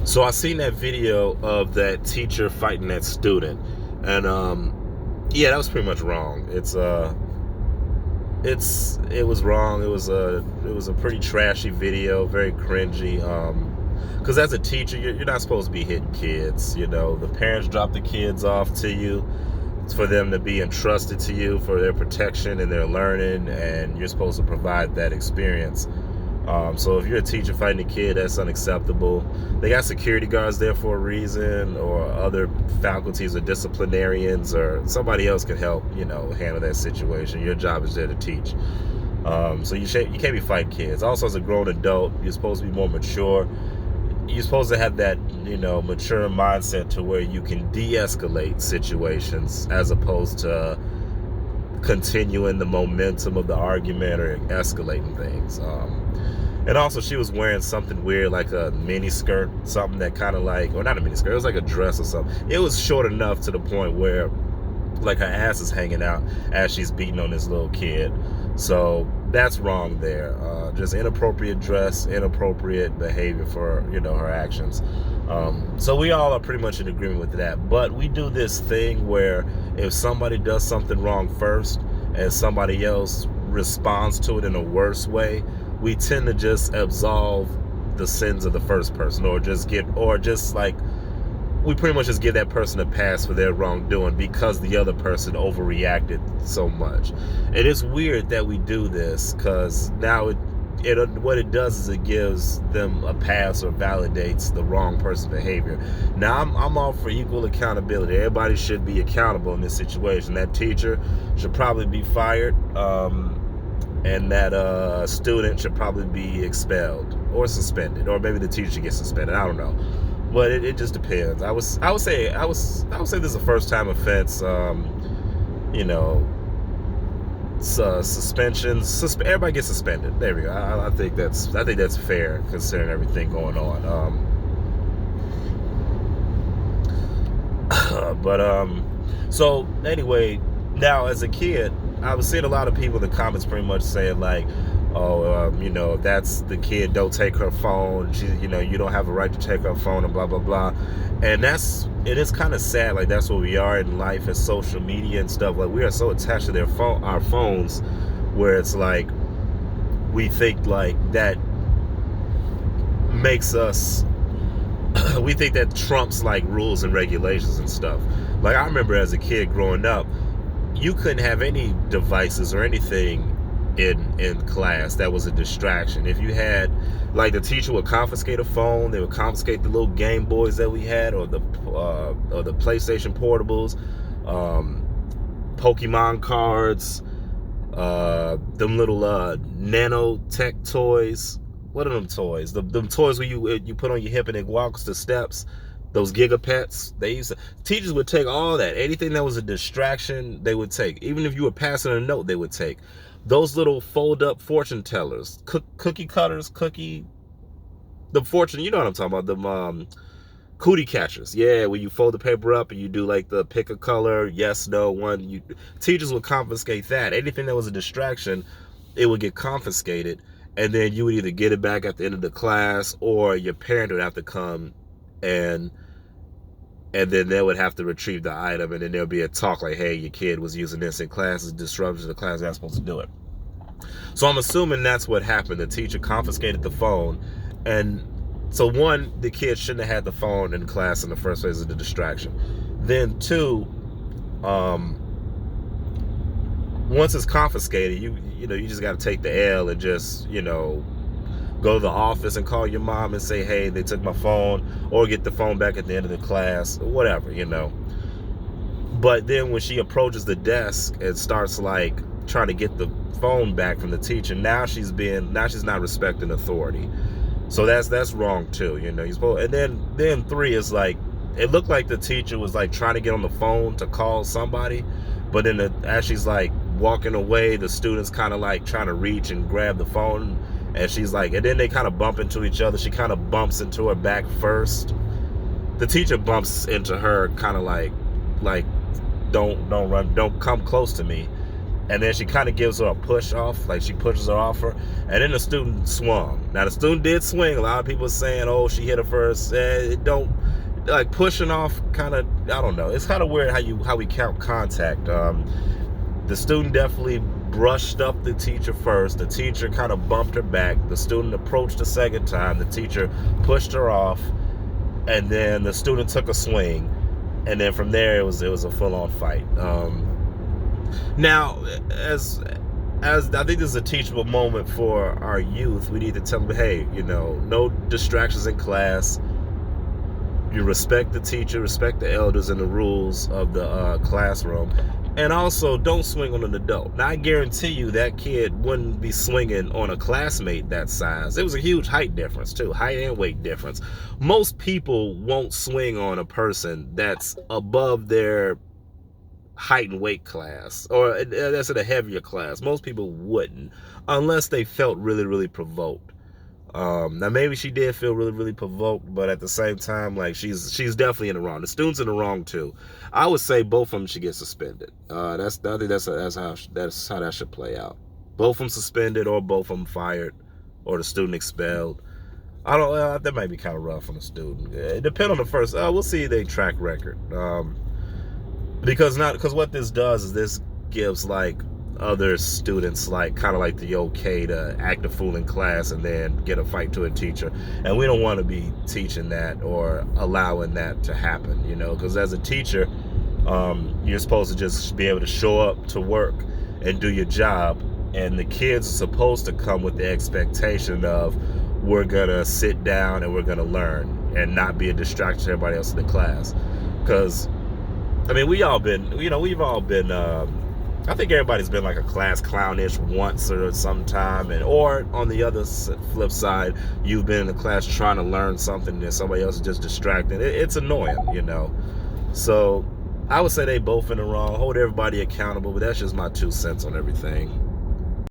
So I seen that video of that teacher fighting that student, and yeah, that was pretty much wrong. It was wrong. It was a pretty trashy video, very cringy. Because as a teacher, you're not supposed to be hitting kids. You know, the parents drop the kids off to you. It's for them to be entrusted to you for their protection and their learning, and you're supposed to provide that experience. So if you're a teacher fighting a kid, that's unacceptable. They got security guards there for a reason, or other faculties or disciplinarians, or somebody else can help, handle that situation. Your job is there to teach. So you can't be fighting kids. Also, as a grown adult, you're supposed to be more mature. You're supposed to have that, mature mindset to where you can de-escalate situations as opposed to continuing the momentum of the argument or escalating things. And also, she was wearing something weird, like a mini skirt, something that kind of or not a mini skirt, it was like a dress or something. It was short enough to the point where, like, her ass is hanging out as she's beating on this little kid. So that's wrong there. Just inappropriate dress, inappropriate behavior for, her actions. So we all are pretty much in agreement with that. But we do this thing where if somebody does something wrong first and somebody else responds to it in a worse way, we tend to just absolve the sins of the first person, we pretty much just give that person a pass for their wrongdoing because the other person overreacted so much. And it's weird that we do this, because now what it does is it gives them a pass or validates the wrong person's behavior. Now, I'm all for equal accountability. Everybody should be accountable in this situation. That teacher should probably be fired, and that student should probably be expelled or suspended, or maybe the teacher should get suspended. I don't know, but it just depends. I would say this is a first time offense. Suspensions. Everybody gets suspended. There we go. I think that's fair considering everything going on. So anyway, now as a kid, I was seeing a lot of people in the comments pretty much saying like, if that's the kid, don't take her phone. You don't have a right to take her phone and blah, blah, blah. And it is kind of sad. Like, that's what we are in life as social media and stuff. Like, we are so attached to our phones, where it's like, we think like that makes us, we think that trumps like rules and regulations and stuff. Like, I remember as a kid growing up, you couldn't have any devices or anything in class that was a distraction. If you had, like, the teacher would confiscate a phone, they would confiscate the little Game Boys that we had, or the PlayStation portables, Pokemon cards, them little nanotech toys. What are them toys? Them toys where you put on your hip and it walks the steps. Those gigapets. Teachers would take all that. Anything that was a distraction, they would take. Even if you were passing a note, they would take. Those little fold-up fortune tellers, cookie cutters, the fortune, you know what I'm talking about, them cootie catchers. Yeah, when you fold the paper up and you do like the pick a color, yes, no, one. Teachers would confiscate that. Anything that was a distraction, it would get confiscated, and then you would either get it back at the end of the class, or your parent would have to come and then they would have to retrieve the item, and then there'll be a talk like, hey, your kid was using this in class, it's disruption to the class, they're not supposed to do it. So I'm assuming that's what happened. The teacher confiscated the phone, and so one, the kid shouldn't have had the phone in class in the first place as a distraction. Then two, once it's confiscated, you just got to take the L and just, go to the office and call your mom and say, hey, they took my phone, or get the phone back at the end of the class, or whatever, But then when she approaches the desk and starts like trying to get the phone back from the teacher, now she's not respecting authority. So that's wrong too, You're supposed, and then three is like, it looked like the teacher was like trying to get on the phone to call somebody, but then as she's like walking away, the student's kind of like trying to reach and grab the phone. And she's like, and then they kind of bump into each other. She kind of bumps into her back first. The teacher bumps into her, kind of like, don't run, don't come close to me. and then she kind of gives her a push off, like she pushes her off her, and then the student swung. Now the student did swing. A lot of people are saying, oh, she hit her first. It don't, like, pushing off kind of, I don't know. It's kind of weird how we count contact. The student definitely brushed up the teacher first. The teacher kind of bumped her back. The student approached the second time. The teacher pushed her off, and then the student took a swing, and then from there it was a full-on fight. Now, as I think this is a teachable moment for our youth, we need to tell them, hey, no distractions in class. You respect the teacher, respect the elders and the rules of the classroom, and also don't swing on an adult. Now, I guarantee you that kid wouldn't be swinging on a classmate that size. It was a huge height difference too, height and weight difference. Most people won't swing on a person that's above their height and weight class, or that's in a heavier class. Most people wouldn't, unless they felt really, really provoked. Now maybe she did feel really, really provoked, but at the same time, like, she's definitely in the wrong. The student's in the wrong too. I would say both of them should get suspended. I think that's how that should play out. Both of them suspended, or both of them fired, or the student expelled. I don't. That might be kind of rough on the student. It depends on the first. We'll see their track record. Because what this does is this gives, like, other students, like, kind of like the okay to act a fool in class and then get a fight to a teacher, and we don't want to be teaching that or allowing that to happen, because as a teacher, you're supposed to just be able to show up to work and do your job, and the kids are supposed to come with the expectation of, we're gonna sit down and we're gonna learn and not be a distraction to everybody else in the class. Because I mean, we've all been, I think everybody's been like a class clownish once or sometime, or on the other flip side, you've been in the class trying to learn something and somebody else is just distracted. It's annoying, So I would say they both in the wrong. Hold everybody accountable, but that's just my 2 cents on everything.